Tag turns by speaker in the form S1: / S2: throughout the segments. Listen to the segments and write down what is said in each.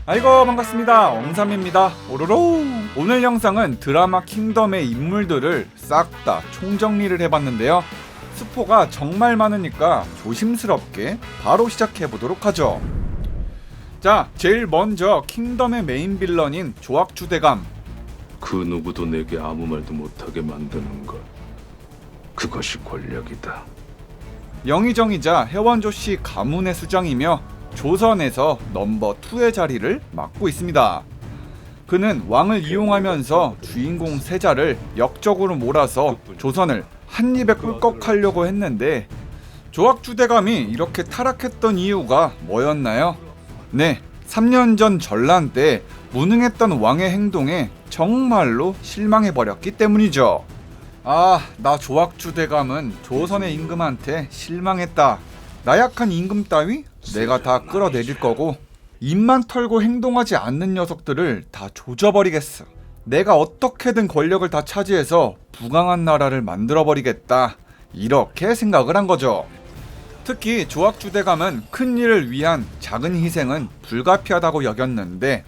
S1: 아이고 반갑습니다. 엉삼입니다. 오로로. 오늘 영상은 드라마 킹덤의 인물들을 싹 다 총정리를 해봤는데요. 스포가 정말 많으니까 조심스럽게 바로 시작해보도록 하죠. 자, 제일 먼저 킹덤의 메인 빌런인 조악주대감.
S2: 그 누구도 내게 아무 말도 못하게 만드는 것, 그것이 권력이다.
S1: 영의정이자 해원조씨 가문의 수장이며 조선에서 넘버 2의 자리를 맡고 있습니다. 그는 왕을 이용하면서 주인공 세자를 역적으로 몰아서 조선을 한 입에 꿀꺽하려고 했는데, 조악주대감이 이렇게 타락했던 이유가 뭐였나요? 네, 3년 전 전란 때 무능했던 왕의 행동에 정말로 실망해버렸기 때문이죠. 아, 나 조악주대감은 조선의 임금한테 실망했다. 나약한 임금 따위 내가 다 끌어내릴 거고, 입만 털고 행동하지 않는 녀석들을 다 조져버리겠어. 내가 어떻게든 권력을 다 차지해서 부강한 나라를 만들어버리겠다. 이렇게 생각을 한 거죠. 특히 조악주대감은 큰 일을 위한 작은 희생은 불가피하다고 여겼는데,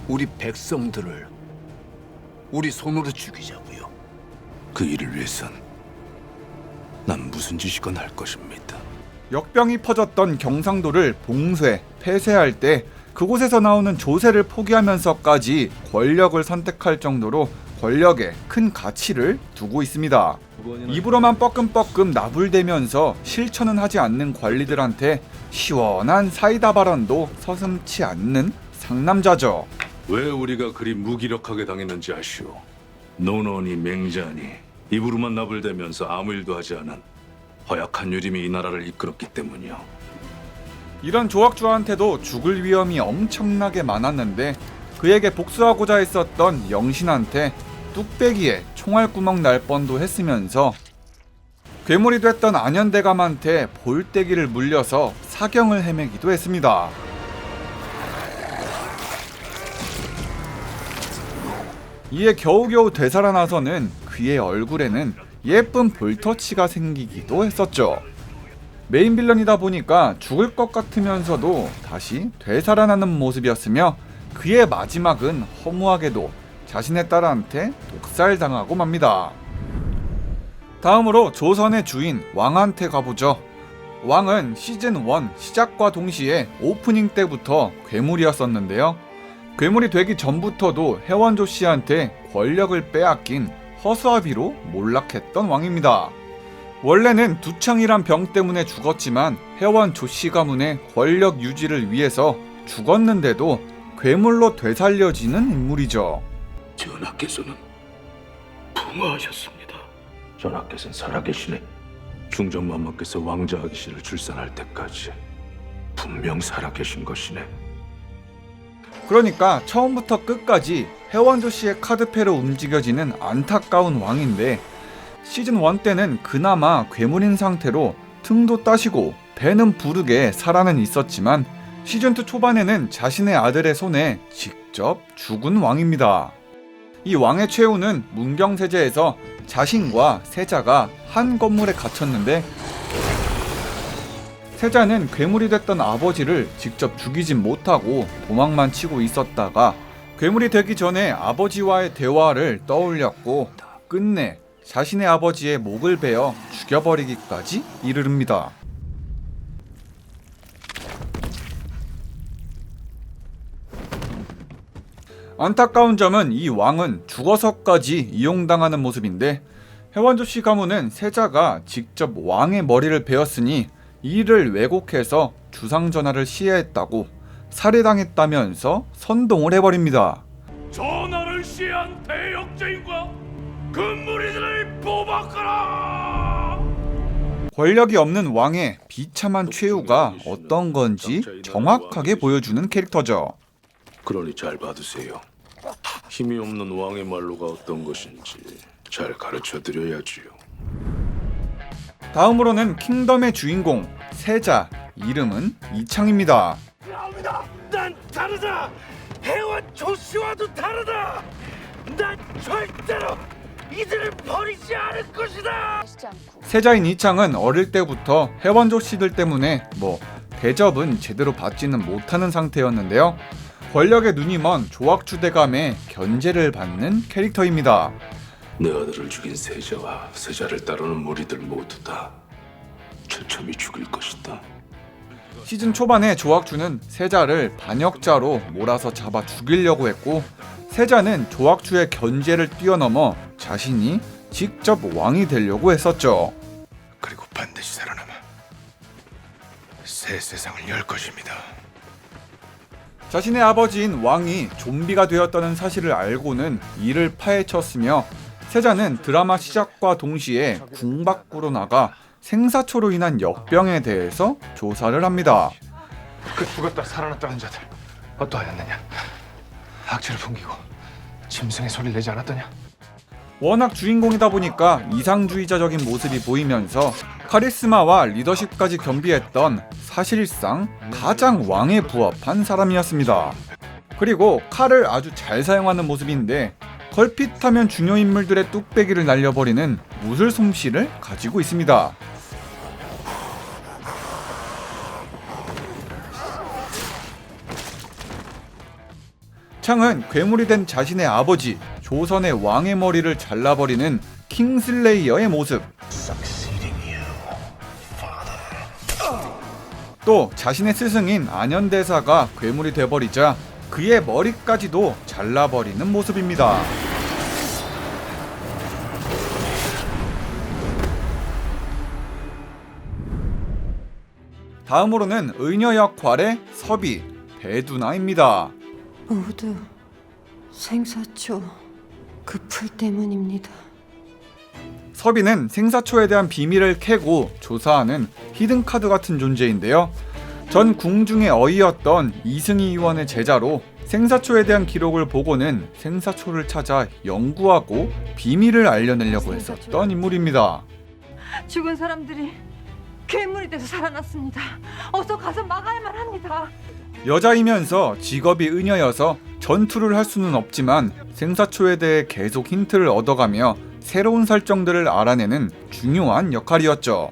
S3: 우리 백성들을 우리 손으로 죽이자고요. 그 일을 위해선 난 무슨 짓이건 할 것입니다.
S1: 역병이 퍼졌던 경상도를 봉쇄, 폐쇄할 때 그곳에서 나오는 조세를 포기하면서까지 권력을 선택할 정도로 권력에 큰 가치를 두고 있습니다. 입으로만 뻐끔뻐끔 나불대면서 실천은 하지 않는 관리들한테 시원한 사이다 발언도 서슴지 않는 상남자죠.
S2: 왜 우리가 그리 무기력하게 당했는지 아시오? 노노니 맹자니 입으로만 나불대면서 아무 일도 하지 않은 허약한 유림이 이 나라를 이끌었기 때문이요.
S1: 이런 조악주한테도 죽을 위험이 엄청나게 많았는데, 그에게 복수하고자 했었던 영신한테 뚝배기에 총알구멍 날 뻔도 했으면서, 괴물이 됐던 안현대감한테 볼때기를 물려서 사경을 헤매기도 했습니다. 이에 겨우겨우 되살아나서는 그의 얼굴에는 예쁜 볼터치가 생기기도 했었죠. 메인 빌런이다 보니까 죽을 것 같으면서도 다시 되살아나는 모습이었으며, 그의 마지막은 허무하게도 자신의 딸한테 독살당하고 맙니다. 다음으로 조선의 주인 왕한테 가보죠. 왕은 시즌1 시작과 동시에 오프닝 때부터 괴물이었었는데요. 괴물이 되기 전부터도 해원조 씨한테 권력을 빼앗긴 허수아비로 몰락했던 왕입니다. 원래는 두창이란 병 때문에 죽었지만 해원 조씨 가문의 권력 유지를 위해서 죽었는데도 괴물로 되살려지는 인물이죠.
S3: 전하께서는 풍화하셨습니다.
S2: 전하께서는 살아계시네. 중전마마께서 왕자 아기씨를 출산할 때까지 분명 살아계신 것이네.
S1: 그러니까 처음부터 끝까지 해원조 씨의 카드패로 움직여지는 안타까운 왕인데, 시즌1 때는 그나마 괴물인 상태로 등도 따시고 배는 부르게 살아는 있었지만, 시즌2 초반에는 자신의 아들의 손에 직접 죽은 왕입니다. 이 왕의 최후는 문경세제에서 자신과 세자가 한 건물에 갇혔는데, 세자는 괴물이 됐던 아버지를 직접 죽이진 못하고 도망만 치고 있었다가 괴물이 되기 전에 아버지와의 대화를 떠올렸고, 끝내 자신의 아버지의 목을 베어 죽여버리기까지 이르릅니다. 안타까운 점은 이 왕은 죽어서까지 이용당하는 모습인데, 해원조씨 가문은 세자가 직접 왕의 머리를 베었으니 이를 왜곡해서 주상전하를 시해했다고 살해당했다면서 선동을 해버립니다.
S3: 전하를 시한 대역죄인과 그 무리들을 뽑아가라.
S1: 권력이 없는 왕의 비참한 최후가 어떤 건지 정확하게 보여주는 캐릭터죠.
S2: 그러니 잘 받으세요. 힘이 없는 왕의 말로가 어떤 것인지 잘 가르쳐드려야지요.
S1: 다음으로는 킹덤의 주인공 세자, 이름은 이창입니다.
S3: 나옵니다. 난 다르다. 해원 조씨와도 다르다. 난 절대로 이들을 버리지 않을 것이다.
S1: 세자인 이창은 어릴 때부터 해원조 씨들 때문에 대접은 제대로 받지는 못하는 상태였는데요. 권력에 눈이 먼 조악주대감의 견제를 받는 캐릭터입니다.
S2: 내 아들을 죽인 세자와 세자를 따르는 무리들 모두 다 처참히 죽일 것이다.
S1: 시즌 초반에 조악주는 세자를 반역자로 몰아서 잡아 죽이려고 했고, 세자는 조악주의 견제를 뛰어넘어 자신이 직접 왕이 되려고 했었죠.
S4: 그리고 반드시 살아남아 새 세상을 열 것입니다.
S1: 자신의 아버지인 왕이 좀비가 되었다는 사실을 알고는 이를 파헤쳤으며, 세자는 드라마 시작과 동시에 궁 밖으로 나가 생사초로 인한 역병에 대해서 조사를 합니다.
S4: 그 죽었다 살아났다는 자들 어떠하였느냐? 악취를 풍기고 짐승의 소리를 내지 않았더냐?
S1: 워낙 주인공이다 보니까 이상주의자적인 모습이 보이면서 카리스마와 리더십까지 겸비했던 사실상 가장 왕에 부합한 사람이었습니다. 그리고 칼을 아주 잘 사용하는 모습인데, 걸핏하면 중요 인물들의 뚝배기를 날려버리는 무술 솜씨를 가지고 있습니다. 창은 괴물이 된 자신의 아버지 조선의 왕의 머리를 잘라버리는 킹슬레이어의 모습, 또 자신의 스승인 안현대사가 괴물이 돼버리자 그의 머리까지도 잘라버리는 모습입니다. 다음으로는 의녀 역할의 섭이, 배두나입니다.
S5: 모두 생사초 그 풀 때문입니다.
S1: 섭이는 생사초에 대한 비밀을 캐고 조사하는 히든카드 같은 존재인데요. 전 궁중의 어이였던 이승희 의원의 제자로 생사초에 대한 기록을 보고는 생사초를 찾아 연구하고 비밀을 알려내려고 했었던 인물입니다.
S5: 죽은 사람들이 괴물이 돼서 살아났습니다. 어서 가서 막아야만 합니다.
S1: 여자이면서 직업이 의녀여서 전투를 할 수는 없지만 생사초에 대해 계속 힌트를 얻어가며 새로운 설정들을 알아내는 중요한 역할이었죠.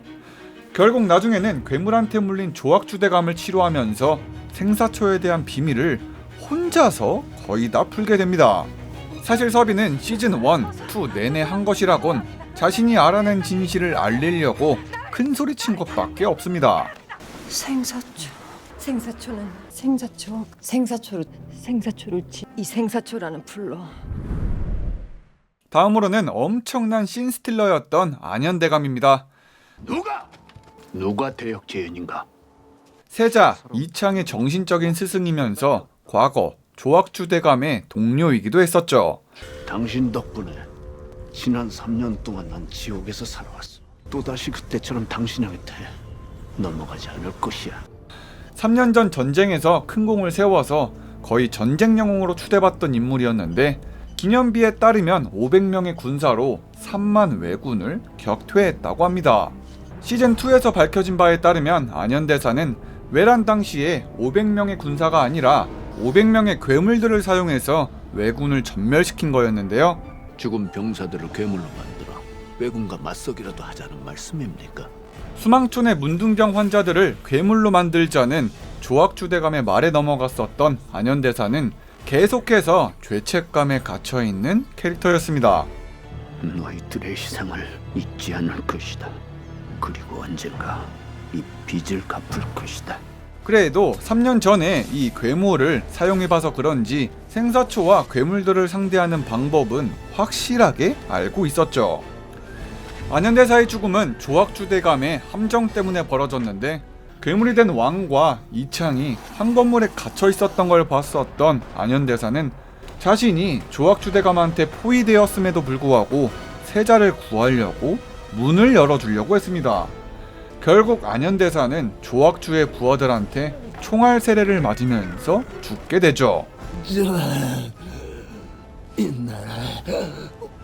S1: 결국 나중에는 괴물한테 물린 조악주대감을 치료하면서 생사초에 대한 비밀을 혼자서 거의 다 풀게 됩니다. 사실 섭이는 시즌 1, 2 내내 한 것이라곤 자신이 알아낸 진실을 알리려고 큰 소리친 것밖에 없습니다.
S5: 생사초는 생사초를 이 생사초라는 풀로.
S1: 다음으로는 엄청난 씬스틸러였던 안현대감입니다.
S6: 누가 대역죄인인가?
S1: 세자 이창의 정신적인 스승이면서 과거 조악주대감의 동료이기도 했었죠.
S6: 당신 덕분에 지난 3년 동안 난 지옥에서 살아왔어. 또다시 그때처럼 당신 곁에 넘어가지 않을 것이야.
S1: 3년 전 전쟁에서 큰 공을 세워서 거의 전쟁 영웅으로 추대받던 인물이었는데, 기념비에 따르면 500명의 군사로 3만 왜군을 격퇴했다고 합니다. 시즌2에서 밝혀진 바에 따르면 안현대사는 외란 당시에 500명의 군사가 아니라 500명의 괴물들을 사용해서 왜군을 전멸시킨 거였는데요.
S6: 죽은 병사들을 괴물로 만들어 왜군과 맞서기라도 하자는 말씀입니까?
S1: 수망촌의 문둥병 환자들을 괴물로 만들자는 조악주대감의 말에 넘어갔었던 안현대사는 계속해서 죄책감에 갇혀있는 캐릭터였습니다.
S6: 너희들의 희생을 잊지 않을 것이다. 그리고 언젠가 이 빚을 갚을 것이다.
S1: 그래도 3년 전에 이 괴물을 사용해봐서 그런지 생사초와 괴물들을 상대하는 방법은 확실하게 알고 있었죠. 안현대사의 죽음은 조악주대감의 함정 때문에 벌어졌는데, 괴물이 된 왕과 이창이 한 건물에 갇혀 있었던 걸 봤었던 안현대사는 자신이 조악주대감한테 포위되었음에도 불구하고 세자를 구하려고 문을 열어주려고 했습니다. 결국 안현대사는 조악주의 부하들한테 총알 세례를 맞으면서 죽게 되죠.
S6: 이 나라의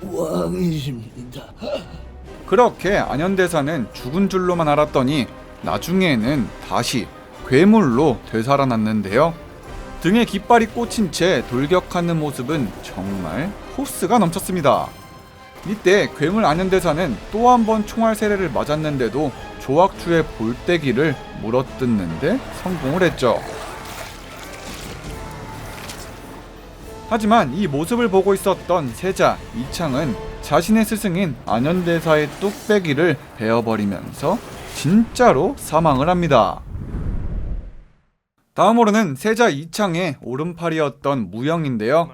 S6: 왕이십니다.
S1: 그렇게 안현대사는 죽은 줄로만 알았더니 나중에는 다시 괴물로 되살아났는데요. 등에 깃발이 꽂힌 채 돌격하는 모습은 정말 포스가 넘쳤습니다. 이때 괴물 안현대사는 또 한 번 총알 세례를 맞았는데도 조악주의 볼때기를 물어뜯는데 성공을 했죠. 하지만 이 모습을 보고 있었던 세자 이창은 자신의 스승인 안현대사의 뚝배기를 베어버리면서 진짜로 사망을 합니다. 다음으로는 세자 이창의 오른팔이었던 무영인데요.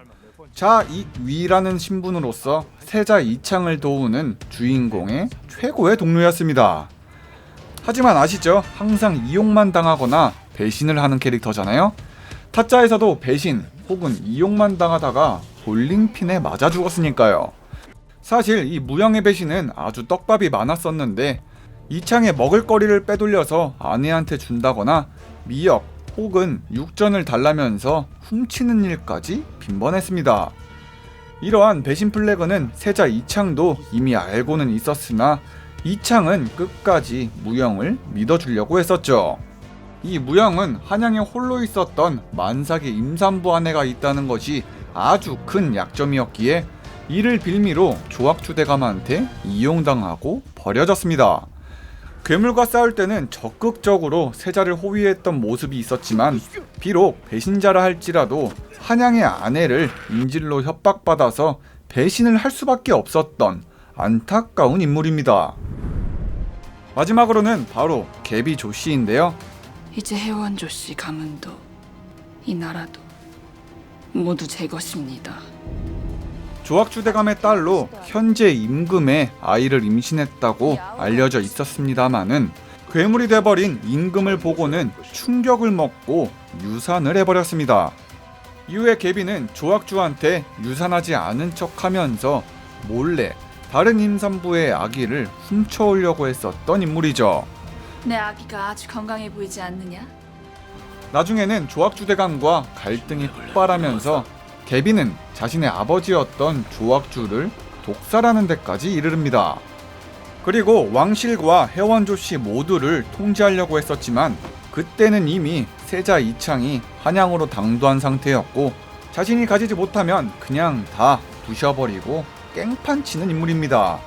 S1: 자익위라는 신분으로서 세자 이창을 도우는 주인공의 최고의 동료였습니다. 하지만 아시죠? 항상 이용만 당하거나 배신을 하는 캐릭터잖아요. 타짜에서도 배신 혹은 이용만 당하다가 볼링핀에 맞아 죽었으니까요. 사실 이 무영의 배신은 아주 떡밥이 많았었는데 이창의 먹을거리를 빼돌려서 아내한테 준다거나 미역 혹은 육전을 달라면서 훔치는 일까지 빈번했습니다. 이러한 배신 플래그는 세자 이창도 이미 알고는 있었으나 이창은 끝까지 무영을 믿어주려고 했었죠. 이 무영은 한양에 홀로 있었던 만삭의 임산부 아내가 있다는 것이 아주 큰 약점이었기에 이를 빌미로 조학추대감한테 이용당하고 버려졌습니다. 괴물과 싸울 때는 적극적으로 세자를 호위했던 모습이 있었지만 비록 배신자라 할지라도 한양의 아내를 인질로 협박받아서 배신을 할 수밖에 없었던 안타까운 인물입니다. 마지막으로는 바로 개비 조씨인데요.
S7: 이제 해원조씨 가문도 이 나라도 모두 제 것입니다.
S1: 조학추대감의 딸로 현재 임금의 아이를 임신했다고 알려져 있었습니다마는 괴물이 돼버린 임금을 보고는 충격을 먹고 유산을 해버렸습니다. 이후에 개비는 조학주한테 유산하지 않은 척하면서 몰래 다른 임산부의 아기를 훔쳐오려고 했었던 인물이죠.
S7: 내 아기가 아주 건강해 보이지 않느냐?
S1: 나중에는 조학주대감과 갈등이 폭발하면서 개비는 자신의 아버지였던 조학주를 독살하는 데까지 이르릅니다. 그리고 왕실과 해원조씨 모두를 통제하려고 했었지만 그때는 이미 세자 이창이 한양으로 당도한 상태였고 자신이 가지지 못하면 그냥 다 부셔버리고 깽판치는 인물입니다.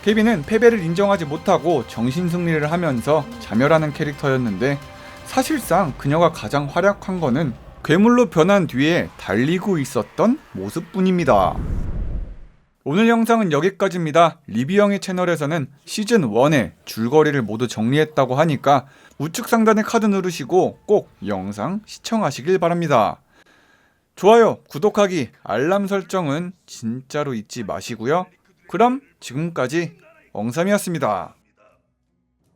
S1: 개비는 패배를 인정하지 못하고 정신승리를 하면서 자멸하는 캐릭터였는데 사실상 그녀가 가장 활약한 거는 괴물로 변한 뒤에 달리고 있었던 모습뿐입니다. 오늘 영상은 여기까지입니다. 리뷰형의 채널에서는 시즌1의 줄거리를 모두 정리했다고 하니까 우측 상단에 카드 누르시고 꼭 영상 시청하시길 바랍니다. 좋아요, 구독하기, 알람 설정은 진짜로 잊지 마시고요. 그럼 지금까지 엉삼이었습니다.